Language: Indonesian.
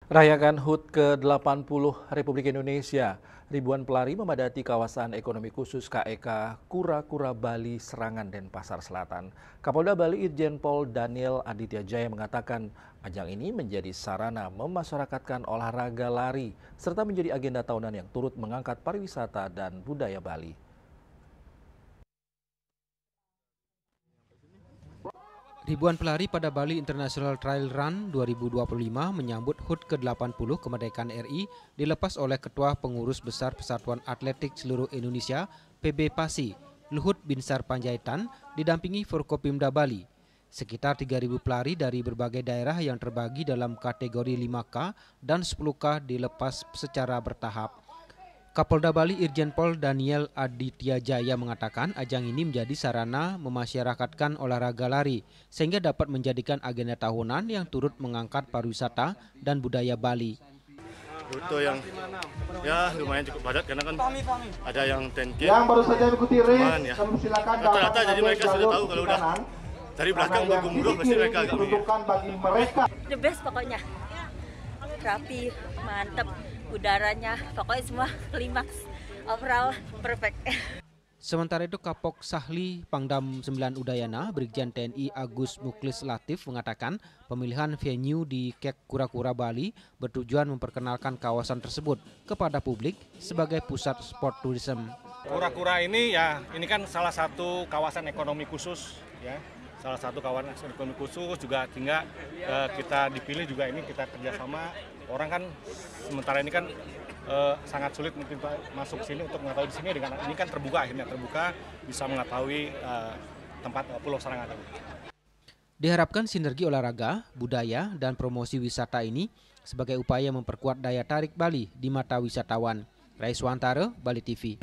Rayakan HUT ke-80 Republik Indonesia, ribuan pelari memadati kawasan ekonomi khusus KEK Kura-Kura Bali, Serangan, Denpasar Selatan. Kapolda Bali Irjen Pol Daniel Aditya Jaya mengatakan ajang ini menjadi sarana memasyarakatkan olahraga lari, serta menjadi agenda tahunan yang turut mengangkat pariwisata dan budaya Bali. Ribuan pelari pada Bali International Trail Run 2025 menyambut HUT ke-80 kemerdekaan RI dilepas oleh Ketua Pengurus Besar Persatuan Atletik Seluruh Indonesia PB PASI, Luhut Binsar Panjaitan, didampingi Forkopimda Bali. Sekitar 3.000 pelari dari berbagai daerah yang terbagi dalam kategori 5K dan 10K dilepas secara bertahap. Kapolda Bali Irjen Pol Daniel Aditya Jaya mengatakan ajang ini menjadi sarana memasyarakatkan olahraga lari sehingga dapat menjadikan agenda tahunan yang turut mengangkat pariwisata dan budaya Bali. Rute yang ya lumayan cukup padat karena kan ada yang 10K. Yang baru saja mengikuti race, Ya. silakan Rata-rata jadi mereka sudah tahu kalau udah dari belakang bergemuruh pasti mereka agak bagi mereka. The best pokoknya. Rapi, mantep, udaranya, pokoknya semua klimaks, overall perfect. Sementara itu Kapok Sahli Pangdam 9 Udayana, Brigjen TNI Agus Muklis Latif mengatakan pemilihan venue di KEK Kura-Kura Bali bertujuan memperkenalkan kawasan tersebut kepada publik sebagai pusat sport tourism. Kura-Kura ini ya, ini kan salah satu kawasan ekonomi khusus ya. Salah satu kawasan ekonomi khusus juga sehingga kita dipilih juga ini kita kerjasama. Orang kan sementara ini kan sangat sulit mungkin masuk sini untuk mengetahui di sini, dengan ini kan akhirnya terbuka bisa mengetahui tempat Pulau Serangan. Diharapkan sinergi olahraga, budaya, dan promosi wisata ini sebagai upaya memperkuat daya tarik Bali di mata wisatawan. Raiswantara, Bali TV.